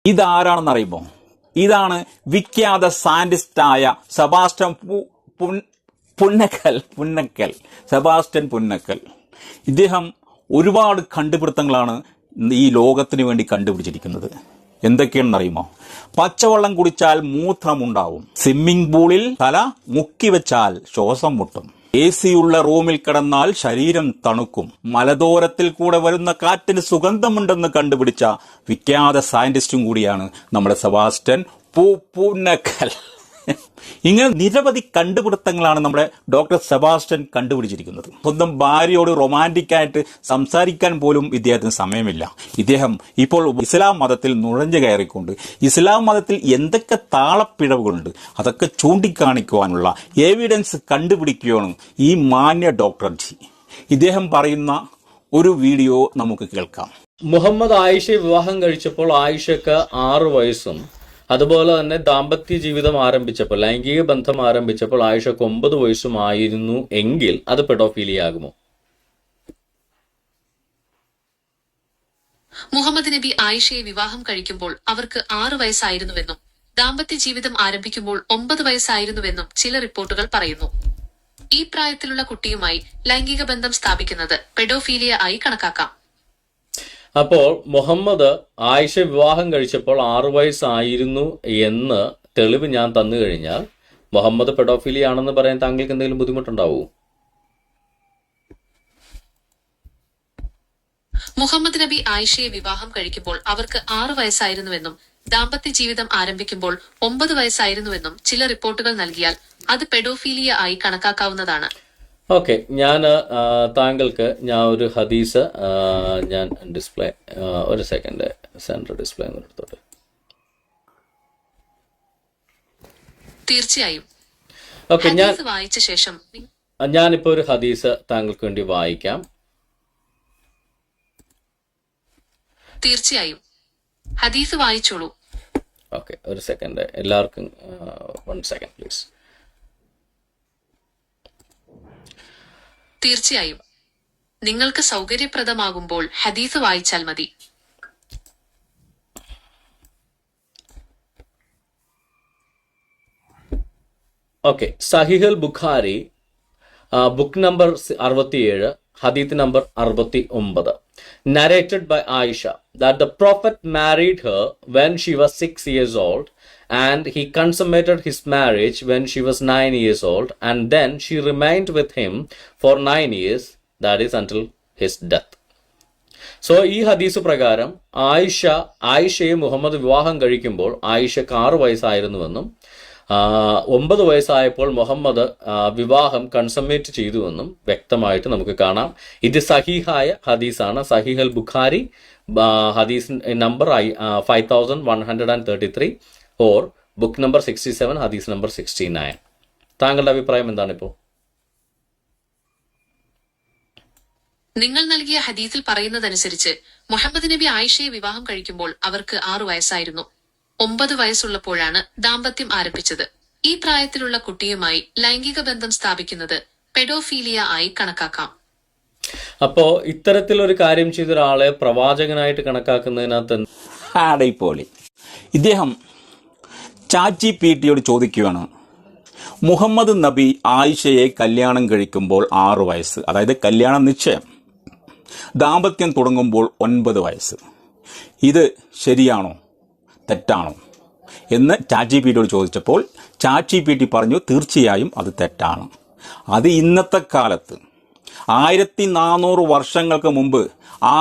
ഇതാരാണെന്ന് അറിയുമോ? ഇതാണ് വിഖ്യാത സയന്റിസ്റ്റായ സെബാസ്റ്റ്യൻ പുന്നക്കൽ. സെബാസ്റ്റ്യൻ പുന്നക്കൽ. ഇദ്ദേഹം ഒരുപാട് കണ്ടുപിടുത്തങ്ങളാണ് ഈ ലോകത്തിന് വേണ്ടി കണ്ടുപിടിച്ചിരിക്കുന്നത്. എന്തൊക്കെയാണെന്നറിയുമോ? പച്ചവെള്ളം കുടിച്ചാൽ മൂത്രമുണ്ടാവും, സ്വിമ്മിംഗ് പൂളിൽ തല മുക്കി വെച്ചാൽ ശ്വാസം മുട്ടും, AC-യുള്ള റൂമിൽ കിടന്നാൽ ശരീരം തണുക്കും, മലദോരത്തിൽ കൂടെ വരുന്ന കാറ്റിന് സുഗന്ധമുണ്ടെന്ന് കണ്ടുപിടിച്ച വിഖ്യാത സയന്റിസ്റ്റും കൂടിയാണ് നമ്മുടെ സെബാസ്റ്റ്യൻ പുന്നക്കൽ. ഇങ്ങനെ നിരവധി കണ്ടുപിടുത്തങ്ങളാണ് നമ്മുടെ ഡോക്ടർ സെബാസ്റ്റ്യൻ കണ്ടുപിടിച്ചിരിക്കുന്നത്. സ്വന്തം ഭാര്യയോട് റൊമാൻറ്റിക്കായിട്ട് സംസാരിക്കാൻ പോലും ഇദ്ദേഹത്തിന് സമയമില്ല. ഇദ്ദേഹം ഇപ്പോൾ ഇസ്ലാം മതത്തിൽ നുഴഞ്ഞു കയറിക്കൊണ്ട് ഇസ്ലാം മതത്തിൽ എന്തൊക്കെ താളപ്പിഴവുകളുണ്ട് അതൊക്കെ ചൂണ്ടിക്കാണിക്കുവാനുള്ള എവിഡൻസ് കണ്ടുപിടിക്കുകയാണ് ഈ മാന്യ ഡോക്ടർ ജി. ഇദ്ദേഹം പറയുന്ന ഒരു വീഡിയോ നമുക്ക് കേൾക്കാം. മുഹമ്മദ് ആയിഷയെ വിവാഹം കഴിച്ചപ്പോൾ ആയിഷക്ക് 6 വയസ്സും അതുപോലെ തന്നെ ദാമ്പത്യ ജീവിതം ആരംഭിച്ചപ്പോൾ, ലൈംഗിക ബന്ധം ആരംഭിച്ചപ്പോൾ ആയിഷക്ക് 9 വയസ്സും ആയിരുന്നു എങ്കിൽ അത് പെഡോഫീലിയ ആകുമോ? മുഹമ്മദ് നബി ആയിഷയെ വിവാഹം കഴിക്കുമ്പോൾ അവർക്ക് 6 വയസ്സായിരുന്നുവെന്നും ദാമ്പത്യ ജീവിതം ആരംഭിക്കുമ്പോൾ 9 വയസ്സായിരുന്നുവെന്നും ചില റിപ്പോർട്ടുകൾ പറയുന്നു. ഈ പ്രായത്തിലുള്ള കുട്ടിയുമായി ലൈംഗിക ബന്ധം സ്ഥാപിക്കുന്നത് പെഡോഫീലിയ ആയി കണക്കാക്കാം. അപ്പോൾ മുഹമ്മദ് ആയിഷ വിവാഹം കഴിച്ചപ്പോൾ 6 വയസ്സായിരുന്നു എന്ന് തെളിവ് ഞാൻ തന്നു കഴിഞ്ഞാൽ മുഹമ്മദ് പെഡോഫിലി ആണെന്ന് പറയാൻ താങ്കൾക്ക് എന്തെങ്കിലും ബുദ്ധിമുട്ടുണ്ടാവൂ? മുഹമ്മദ് നബി ആയിഷയെ വിവാഹം കഴിക്കുമ്പോൾ അവർക്ക് 6 വയസ്സായിരുന്നുവെന്നും ദാമ്പത്യ ജീവിതം ആരംഭിക്കുമ്പോൾ 9 വയസ്സായിരുന്നുവെന്നും ചില റിപ്പോർട്ടുകൾ നൽകിയാൽ അത് പെഡോഫീലിയ ആയി കണക്കാക്കാവുന്നതാണ്. ഓക്കെ, ഞാൻ താങ്കൾക്ക് ഞാൻ ഒരു ഹദീസ് ഞാൻ ഡിസ്പ്ലേ ഒരു സെക്കൻഡ് സെൻട്രൽ ഡിസ്പ്ലേ എടുത്തോട്ടെ. തീർച്ചയായും. ഓക്കെ, വായിച്ച ശേഷം ഞാനിപ്പോ ഒരു ഹദീസ് താങ്കൾക്ക് വേണ്ടി വായിക്കാം. തീർച്ചയായും ഹദീസ് വായിച്ചോളൂ. ഓക്കെ, ഒരു സെക്കൻഡ് എല്ലാവർക്കും 1 സെക്കൻഡ് പ്ലീസ്. തീർച്ചയായും നിങ്ങൾക്ക് സൗകര്യപ്രദമാകുമ്പോൾ ഹദീസ് വായിച്ചാൽ മതി. ഓക്കെ, സഹിഹുൽ ബുഖാരി ബുക്ക് നമ്പർ 67 ഹദീത്ത് number 69, narrated by Aisha that the Prophet married her when she was 6 years old and he consummated his marriage when she was 9 years old and then she remained with him for 9 years, that is until his death. So ഈ ഹദീസ് പ്രകാരം ആയിഷയെ മുഹമ്മദ് വിവാഹം കഴിക്കുമ്പോൾ ആയിഷക്ക് 6 വയസ്സായിരുന്നുവെന്നും 9 വയസ്സായപ്പോൾ മുഹമ്മദ് വിവാഹം കൺസമ്മേറ്റ് ചെയ്തുവെന്നും വ്യക്തമായിട്ട് നമുക്ക് കാണാം. ഇത് സഹീഹായ ഹദീസാണ്. സഹീഹൽ ബുഖാരി ഹദീസ് നമ്പർ 5133 ഓർ ബുക്ക് നമ്പർ 67 ഹദീസ് നമ്പർ 69. താങ്കളുടെ അഭിപ്രായം എന്താണ് ഇപ്പോൾ? നിങ്ങൾ നൽകിയ ഹദീസിൽ പറയുന്നതനുസരിച്ച് മുഹമ്മദ് നബി ആയിഷയെ വിവാഹം കഴിക്കുമ്പോൾ അവർക്ക് 6 വയസ്സായിരുന്നു. 9 വയസ്സുള്ളപ്പോഴാണ് ദാമ്പത്യം ആരംഭിച്ചത്. ഈ പ്രായത്തിലുള്ള കുട്ടിയുമായി ലൈംഗിക ബന്ധം സ്ഥാപിക്കുന്നത് പെഡോഫീലിയ ആയി കണക്കാക്കാം. അപ്പോ ഇത്തരത്തിലൊരു കാര്യം ചെയ്ത ഒരാളെ പ്രവാചകനായിട്ട് കണക്കാക്കുന്നതിനകത്ത് ഇദ്ദേഹം ChatGPT ചോദിക്കുകയാണ്, മുഹമ്മദ് നബി ആയിഷയെ കല്യാണം കഴിക്കുമ്പോൾ 6 വയസ്സ്, അതായത് കല്യാണ നിശ്ചയം, ദാമ്പത്യം തുടങ്ങുമ്പോൾ 9 വയസ്സ്, ഇത് ശരിയാണോ തെറ്റാണോ എന്ന് ChatGPT ചോദിച്ചപ്പോൾ ChatGPT പറഞ്ഞു തീർച്ചയായും അത് തെറ്റാണ്. അത് ഇന്നത്തെ കാലത്ത് 1400 വർഷങ്ങൾക്ക് മുമ്പ്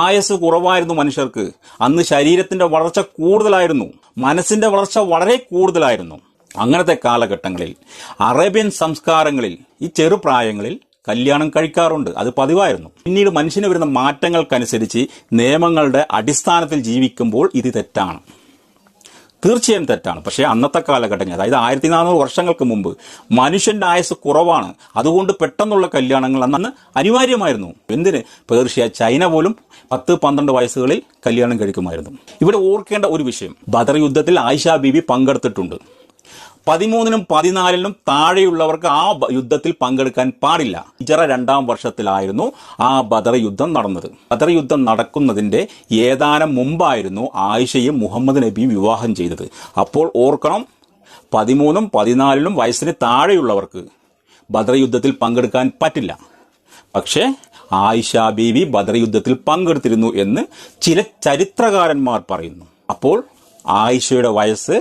ആയുസ് കുറവായിരുന്നു മനുഷ്യർക്ക്. അന്ന് ശരീരത്തിന്റെ വളർച്ച കൂടുതലായിരുന്നു, മനസ്സിന്റെ വളർച്ച വളരെ കൂടുതലായിരുന്നു. അങ്ങനത്തെ കാലഘട്ടങ്ങളിൽ അറേബ്യൻ സംസ്കാരങ്ങളിൽ ഈ ചെറുപ്രായങ്ങളിൽ കല്യാണം കഴിക്കാറുണ്ട്, അത് പതിവായിരുന്നു. പിന്നീട് മനുഷ്യന് വരുന്ന മാറ്റങ്ങൾക്കനുസരിച്ച് നിയമങ്ങളുടെ അടിസ്ഥാനത്തിൽ ജീവിക്കുമ്പോൾ ഇത് തെറ്റാണ്, തീർച്ചയായും തെറ്റാണ്. പക്ഷേ അന്നത്തെ കാലഘട്ടങ്ങൾ, അതായത് 1400 വർഷങ്ങൾക്ക് മുമ്പ് മനുഷ്യന്റെ ആയുസ് കുറവാണ്, അതുകൊണ്ട് പെട്ടെന്നുള്ള കല്യാണങ്ങൾ അന്ന് അനിവാര്യമായിരുന്നു. എന്തിന്, പേർഷ്യ, ചൈന പോലും 10-12 വയസ്സുകളിൽ കല്യാണം കഴിക്കുമായിരുന്നു. ഇവിടെ ഓർക്കേണ്ട ഒരു വിഷയം, ബദർ യുദ്ധത്തിൽ ആയിഷ ബീബി പങ്കെടുത്തിട്ടുണ്ട്. 13-നും 14-നും താഴെയുള്ളവർക്ക് ആ യുദ്ധത്തിൽ പങ്കെടുക്കാൻ പാടില്ല. ഹിജറ 2-ാം വർഷത്തിലായിരുന്നു ആ ബദർ യുദ്ധം നടന്നത്. ബദർ യുദ്ധം നടക്കുന്നതിന്റെ ഏതാനും മുമ്പായിരുന്നു ആയിഷയും മുഹമ്മദ് നബിയും വിവാഹം ചെയ്തത്. അപ്പോൾ ഓർക്കണം, 13-നും 14-നും വയസ്സിന് താഴെയുള്ളവർക്ക് ബദർ യുദ്ധത്തിൽ പങ്കെടുക്കാൻ പറ്റില്ല. പക്ഷേ ആയിഷ ബീവി ബദർ യുദ്ധത്തിൽ പങ്കെടുത്തിരുന്നു എന്ന് ചില ചരിത്രകാരന്മാർ പറയുന്നു. അപ്പോൾ ആയിഷയുടെ വയസ്സ്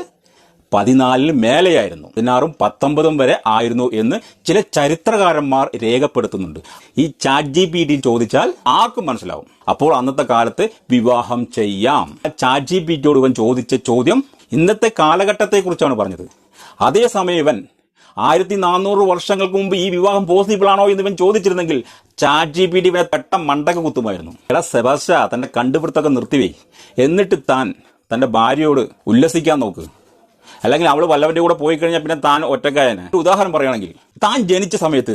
14-ന് മേലെയായിരുന്നു. 16-ഉം 19-ഉം വരെ ആയിരുന്നു എന്ന് ചില ചരിത്രകാരന്മാർ രേഖപ്പെടുത്തുന്നുണ്ട്. ഈ ChatGPT ചോദിച്ചാൽ ആർക്കും മനസ്സിലാവും. അപ്പോൾ അന്നത്തെ കാലത്ത് വിവാഹം ചെയ്യാം. ChatGPTയോട് ഇവൻ ചോദിച്ച ചോദ്യം ഇന്നത്തെ കാലഘട്ടത്തെക്കുറിച്ചാണ് പറഞ്ഞത്. അതേസമയം ഇവൻ 1400 വർഷങ്ങൾക്ക് മുമ്പ് ഈ വിവാഹം പോസിബിൾ ആണോ എന്ന് ഇവൻ ചോദിച്ചിരുന്നെങ്കിൽ ChatGPT ഇവനെ പെട്ട മണ്ടക്ക് കുത്തുമായിരുന്നു. എടാ സെബാസ്റ്റ്യ, തന്റെ കണ്ടുപിടുത്തൊക്കെ നിർത്തിവേ, എന്നിട്ട് താൻ തന്റെ ഭാര്യയോട് ഉല്ലസിക്കാൻ നോക്ക്. അല്ലെങ്കിൽ അവൾ വല്ലവന്റെ കൂടെ പോയി കഴിഞ്ഞാൽ പിന്നെ താൻ ഒറ്റക്കായനെ. ഒരു ഉദാഹരണം പറയുകയാണെങ്കിൽ, താൻ ജനിച്ച സമയത്ത്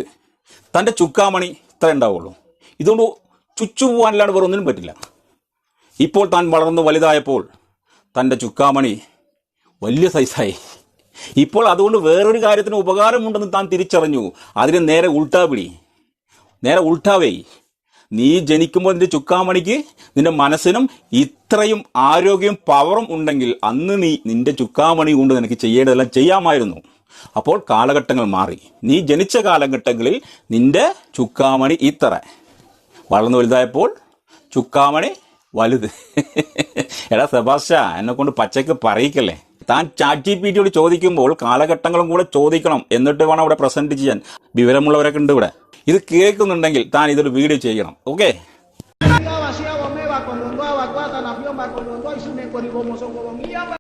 തന്റെ ചുക്കാമണി ഇത്ര ഉണ്ടാവുള്ളൂ. ഇതുകൊണ്ട് ചുച്ചു പോകാനല്ലാണ്ട് വേറെ ഒന്നിനും പറ്റില്ല. ഇപ്പോൾ താൻ വളർന്നു വലുതായപ്പോൾ തന്റെ ചുക്കാമണി വലിയ സൈസായി. ഇപ്പോൾ അതുകൊണ്ട് വേറൊരു കാര്യത്തിന് ഉപകാരമുണ്ടെന്ന് താൻ തിരിച്ചറിഞ്ഞു. അതിന് നേരെ ഉൾട്ടാവേ. നീ ജനിക്കുമ്പോൾ നിന്റെ ചുക്കാമണിക്ക്, നിന്റെ മനസ്സിനും ഇത്രയും ആരോഗ്യവും പവറും ഉണ്ടെങ്കിൽ അന്ന് നീ നിന്റെ ചുക്കാമണി കൊണ്ട് നിനക്ക് ചെയ്യേണ്ടതെല്ലാം ചെയ്യാമായിരുന്നു. അപ്പോൾ കാലഘട്ടങ്ങൾ മാറി. നീ ജനിച്ച കാലഘട്ടങ്ങളിൽ നിന്റെ ചുക്കാമണി ഇത്ര, വളർന്നു വലുതായപ്പോൾ ചുക്കാമണി വലുത്. എടാ സെബാസ്റ്റ്യ, എന്നെ കൊണ്ട് പച്ചക്ക് പറയിക്കല്ലേ. താൻ ChatGPTയോട് ചോദിക്കുമ്പോൾ കാലഘട്ടങ്ങളും കൂടെ ചോദിക്കണം, എന്നിട്ട് വേണം അവിടെ പ്രസന്റ് ചെയ്യാൻ. വിവരമുള്ളവരൊക്കെ ഉണ്ട് ഇവിടെ. ഇത് കേൾക്കുന്നുണ്ടെങ്കിൽ താൻ ഇതൊരു വീഡിയോ ചെയ്യണം. ഓക്കെ.